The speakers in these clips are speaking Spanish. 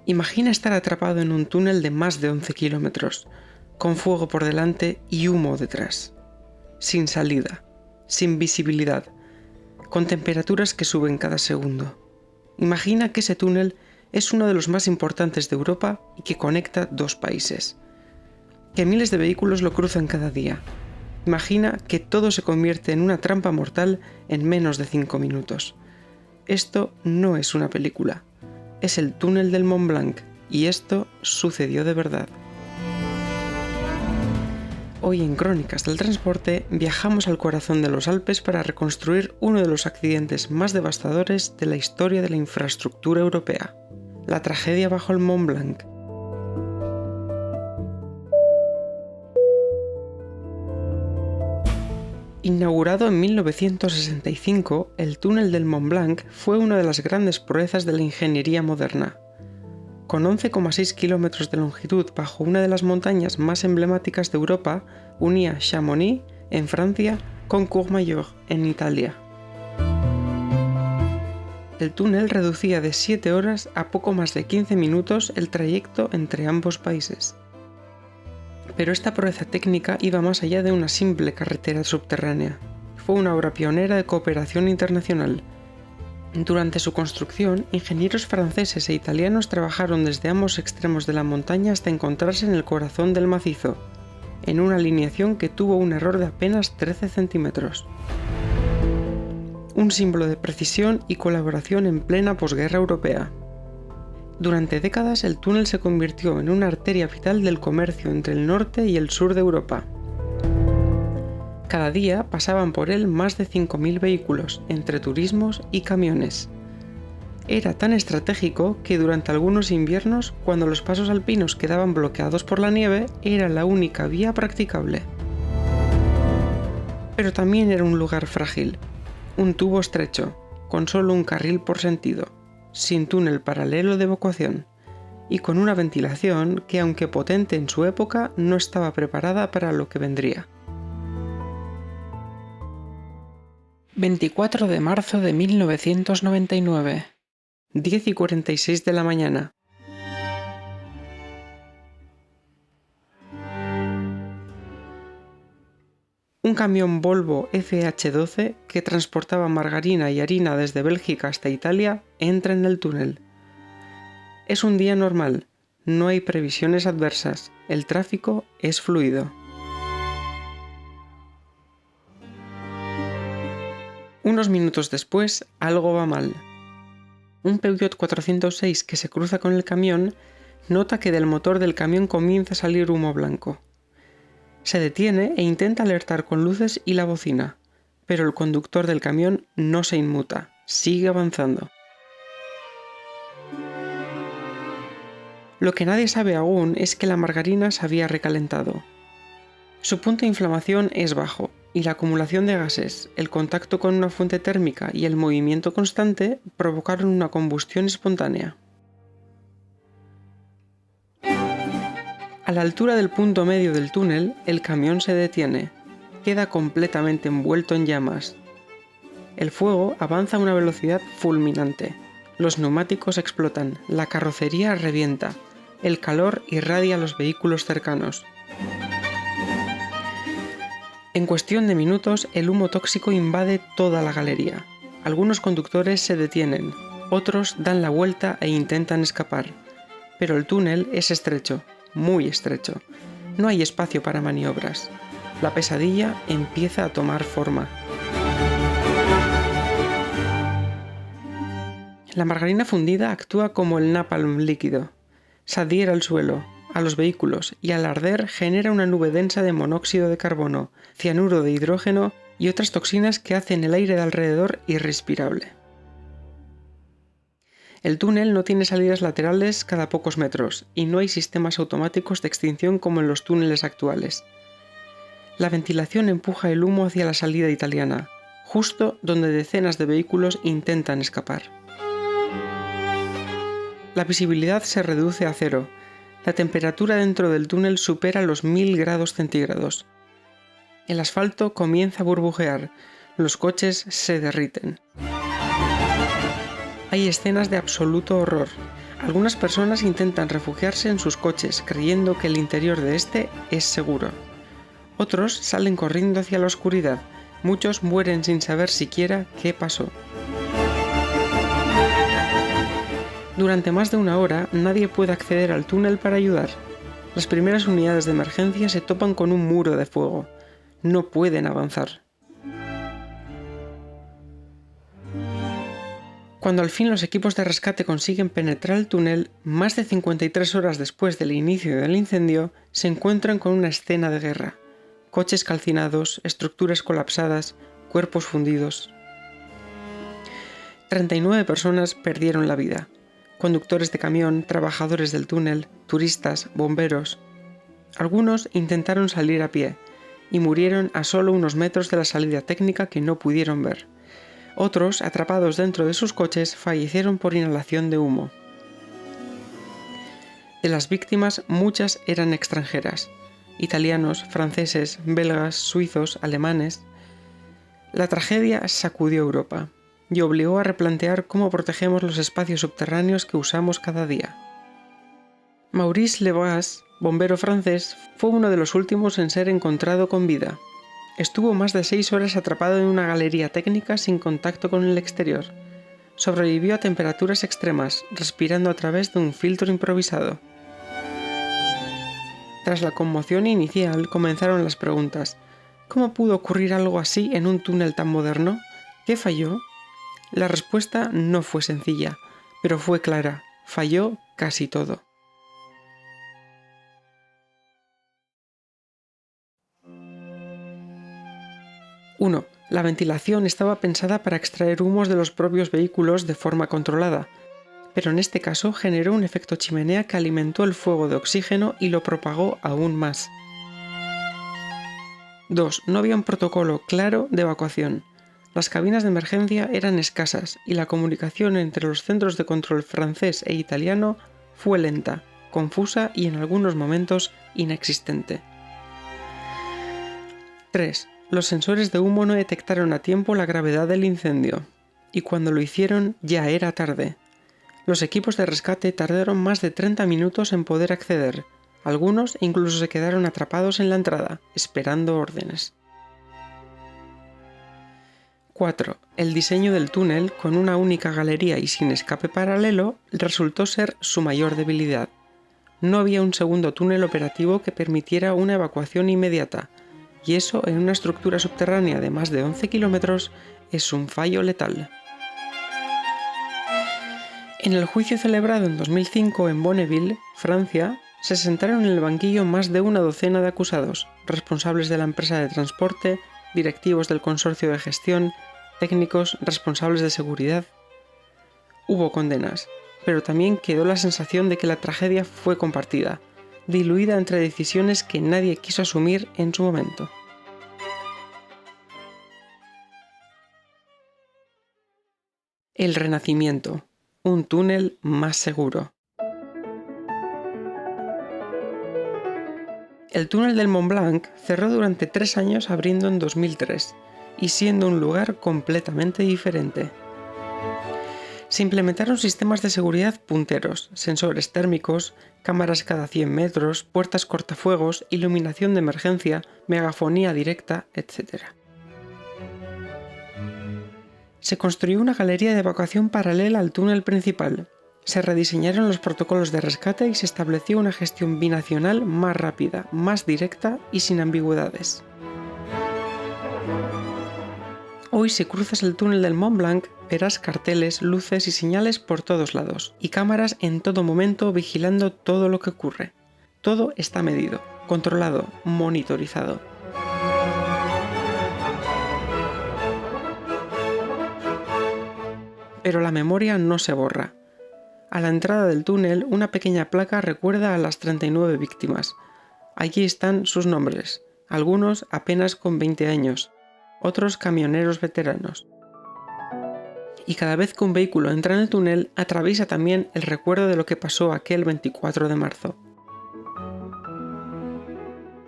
Imagina estar atrapado en un túnel de más de 11 kilómetros, con fuego por delante y humo detrás, sin salida, sin visibilidad, con temperaturas que suben cada segundo. Imagina que ese túnel es uno de los más importantes de Europa y que conecta dos países, que miles de vehículos lo cruzan cada día. Imagina que todo se convierte en una trampa mortal en menos de 5 minutos. Esto no es una película, es el túnel del Mont Blanc, y esto sucedió de verdad. Hoy en Crónicas del Transporte viajamos al corazón de los Alpes para reconstruir uno de los accidentes más devastadores de la historia de la infraestructura europea, la tragedia bajo el Mont Blanc. Inaugurado en 1965, el túnel del Mont Blanc fue una de las grandes proezas de la ingeniería moderna. Con 11,6 kilómetros de longitud bajo una de las montañas más emblemáticas de Europa, unía Chamonix, en Francia, con Courmayeur, en Italia. El túnel reducía de 7 horas a poco más de 15 minutos el trayecto entre ambos países. Pero esta proeza técnica iba más allá de una simple carretera subterránea. Fue una obra pionera de cooperación internacional. Durante su construcción, ingenieros franceses e italianos trabajaron desde ambos extremos de la montaña hasta encontrarse en el corazón del macizo, en una alineación que tuvo un error de apenas 13 centímetros. Un símbolo de precisión y colaboración en plena posguerra europea. Durante décadas el túnel se convirtió en una arteria vital del comercio entre el norte y el sur de Europa. Cada día pasaban por él más de 5.000 vehículos, entre turismos y camiones. Era tan estratégico que durante algunos inviernos, cuando los pasos alpinos quedaban bloqueados por la nieve, era la única vía practicable. Pero también era un lugar frágil, un tubo estrecho, con solo un carril por sentido, sin túnel paralelo de evacuación, y con una ventilación que, aunque potente en su época, no estaba preparada para lo que vendría. 24 de marzo de 1999, 10:46 de la mañana. Un camión Volvo FH12 que transportaba margarina y harina desde Bélgica hasta Italia entra en el túnel. Es un día normal, no hay previsiones adversas, el tráfico es fluido. Unos minutos después, algo va mal. Un Peugeot 406 que se cruza con el camión nota que del motor del camión comienza a salir humo blanco. Se detiene e intenta alertar con luces y la bocina, pero el conductor del camión no se inmuta, sigue avanzando. Lo que nadie sabe aún es que la margarina se había recalentado. Su punto de inflamación es bajo, y la acumulación de gases, el contacto con una fuente térmica y el movimiento constante provocaron una combustión espontánea. A la altura del punto medio del túnel, el camión se detiene, queda completamente envuelto en llamas. El fuego avanza a una velocidad fulminante. Los neumáticos explotan, la carrocería revienta, el calor irradia a los vehículos cercanos. En cuestión de minutos, el humo tóxico invade toda la galería. Algunos conductores se detienen, otros dan la vuelta e intentan escapar. Pero el túnel es estrecho, muy estrecho. No hay espacio para maniobras. La pesadilla empieza a tomar forma. La margarina fundida actúa como el napalm líquido. Se adhiere al suelo, a los vehículos, y al arder genera una nube densa de monóxido de carbono, cianuro de hidrógeno y otras toxinas que hacen el aire de alrededor irrespirable. El túnel no tiene salidas laterales cada pocos metros y no hay sistemas automáticos de extinción como en los túneles actuales. La ventilación empuja el humo hacia la salida italiana, justo donde decenas de vehículos intentan escapar. La visibilidad se reduce a cero. La temperatura dentro del túnel supera los 1000 grados centígrados. El asfalto comienza a burbujear, los coches se derriten. Hay escenas de absoluto horror. Algunas personas intentan refugiarse en sus coches creyendo que el interior de este es seguro. Otros salen corriendo hacia la oscuridad. Muchos mueren sin saber siquiera qué pasó. Durante más de una hora nadie puede acceder al túnel para ayudar. Las primeras unidades de emergencia se topan con un muro de fuego. No pueden avanzar. Cuando al fin los equipos de rescate consiguen penetrar el túnel, más de 53 horas después del inicio del incendio, se encuentran con una escena de guerra. Coches calcinados, estructuras colapsadas, cuerpos fundidos. 39 personas perdieron la vida. Conductores de camión, trabajadores del túnel, turistas, bomberos. Algunos intentaron salir a pie y murieron a solo unos metros de la salida técnica que no pudieron ver. Otros, atrapados dentro de sus coches, fallecieron por inhalación de humo. De las víctimas, muchas eran extranjeras: italianos, franceses, belgas, suizos, alemanes. La tragedia sacudió Europa y obligó a replantear cómo protegemos los espacios subterráneos que usamos cada día. Maurice Lebras, bombero francés, fue uno de los últimos en ser encontrado con vida. Estuvo más de 6 horas atrapado en una galería técnica sin contacto con el exterior. Sobrevivió a temperaturas extremas, respirando a través de un filtro improvisado. Tras la conmoción inicial, comenzaron las preguntas. ¿Cómo pudo ocurrir algo así en un túnel tan moderno? ¿Qué falló? La respuesta no fue sencilla, pero fue clara: falló casi todo. Uno, la ventilación estaba pensada para extraer humos de los propios vehículos de forma controlada, pero en este caso generó un efecto chimenea que alimentó el fuego de oxígeno y lo propagó aún más. 2. No había un protocolo claro de evacuación. Las cabinas de emergencia eran escasas y la comunicación entre los centros de control francés e italiano fue lenta, confusa y en algunos momentos inexistente. 3. Los sensores de humo no detectaron a tiempo la gravedad del incendio, y cuando lo hicieron ya era tarde. Los equipos de rescate tardaron más de 30 minutos en poder acceder. Algunos incluso se quedaron atrapados en la entrada, esperando órdenes. 4. El diseño del túnel, con una única galería y sin escape paralelo, resultó ser su mayor debilidad. No había un segundo túnel operativo que permitiera una evacuación inmediata, y eso en una estructura subterránea de más de 11 kilómetros es un fallo letal. En el juicio celebrado en 2005 en Bonneville, Francia, se sentaron en el banquillo más de una docena de acusados, responsables de la empresa de transporte, directivos del consorcio de gestión, técnicos, responsables de seguridad. Hubo condenas, pero también quedó la sensación de que la tragedia fue compartida, diluida entre decisiones que nadie quiso asumir en su momento. El Renacimiento, un túnel más seguro. El túnel del Mont Blanc cerró durante 3 años, abriendo en 2003 y siendo un lugar completamente diferente. Se implementaron sistemas de seguridad punteros, sensores térmicos, cámaras cada 100 metros, puertas cortafuegos, iluminación de emergencia, megafonía directa, etc. Se construyó una galería de evacuación paralela al túnel principal. Se rediseñaron los protocolos de rescate y se estableció una gestión binacional más rápida, más directa y sin ambigüedades. Hoy, si cruzas el túnel del Mont Blanc, verás carteles, luces y señales por todos lados, y cámaras en todo momento vigilando todo lo que ocurre. Todo está medido, controlado, monitorizado. Pero la memoria no se borra. A la entrada del túnel, una pequeña placa recuerda a las 39 víctimas. Allí están sus nombres, algunos apenas con 20 años, otros camioneros veteranos. Y cada vez que un vehículo entra en el túnel, atraviesa también el recuerdo de lo que pasó aquel 24 de marzo.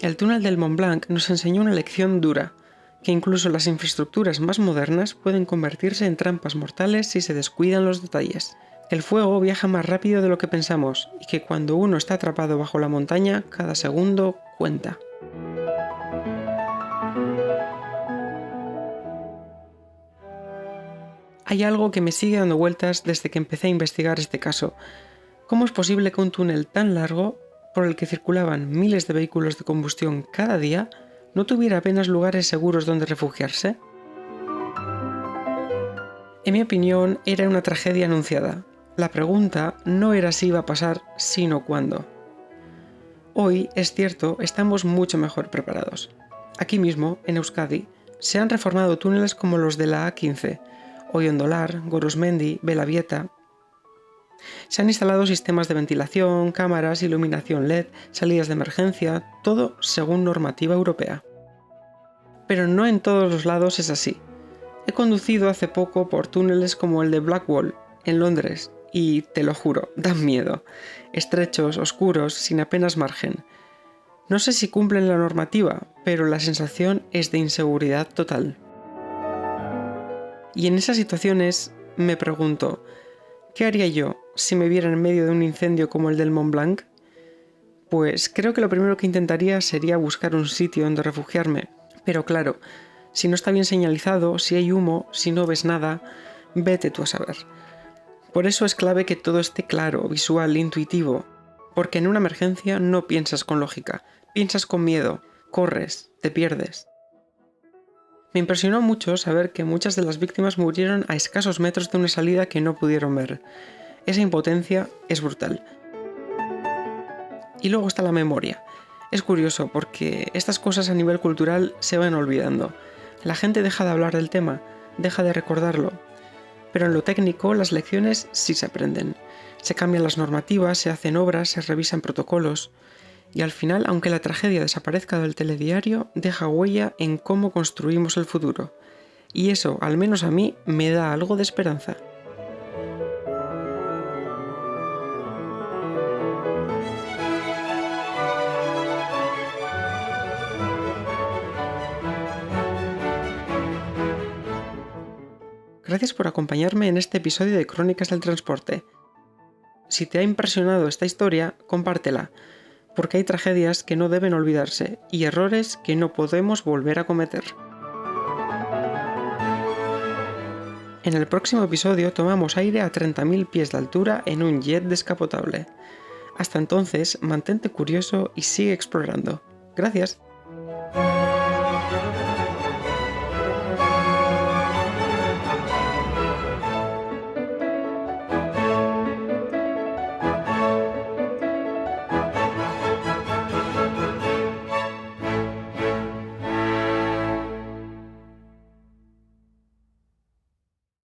El túnel del Mont Blanc nos enseñó una lección dura, que incluso las infraestructuras más modernas pueden convertirse en trampas mortales si se descuidan los detalles. El fuego viaja más rápido de lo que pensamos y que cuando uno está atrapado bajo la montaña, cada segundo cuenta. Hay algo que me sigue dando vueltas desde que empecé a investigar este caso. ¿Cómo es posible que un túnel tan largo, por el que circulaban miles de vehículos de combustión cada día, no tuviera apenas lugares seguros donde refugiarse? En mi opinión, era una tragedia anunciada. La pregunta no era si iba a pasar, sino cuándo. Hoy, es cierto, estamos mucho mejor preparados. Aquí mismo, en Euskadi, se han reformado túneles como los de la A15, Oiondolar, Gorosmendi, Belavieta. Se han instalado sistemas de ventilación, cámaras, iluminación LED, salidas de emergencia, todo según normativa europea. Pero no en todos los lados es así. He conducido hace poco por túneles como el de Blackwall, en Londres, y, te lo juro, dan miedo. Estrechos, oscuros, sin apenas margen. No sé si cumplen la normativa, pero la sensación es de inseguridad total. Y en esas situaciones me pregunto, ¿qué haría yo si me viera en medio de un incendio como el del Mont Blanc? Pues creo que lo primero que intentaría sería buscar un sitio donde refugiarme. Pero claro, si no está bien señalizado, si hay humo, si no ves nada, vete tú a saber. Por eso es clave que todo esté claro, visual, intuitivo, porque en una emergencia no piensas con lógica, piensas con miedo, corres, te pierdes. Me impresionó mucho saber que muchas de las víctimas murieron a escasos metros de una salida que no pudieron ver. Esa impotencia es brutal. Y luego está la memoria. Es curioso porque estas cosas a nivel cultural se van olvidando. La gente deja de hablar del tema, deja de recordarlo. Pero en lo técnico las lecciones sí se aprenden. Se cambian las normativas, se hacen obras, se revisan protocolos. Y al final, aunque la tragedia desaparezca del telediario, deja huella en cómo construimos el futuro. Y eso, al menos a mí, me da algo de esperanza. Gracias por acompañarme en este episodio de Crónicas del Transporte. Si te ha impresionado esta historia, compártela, porque hay tragedias que no deben olvidarse y errores que no podemos volver a cometer. En el próximo episodio tomamos aire a 30.000 pies de altura en un jet descapotable. Hasta entonces, mantente curioso y sigue explorando. Gracias.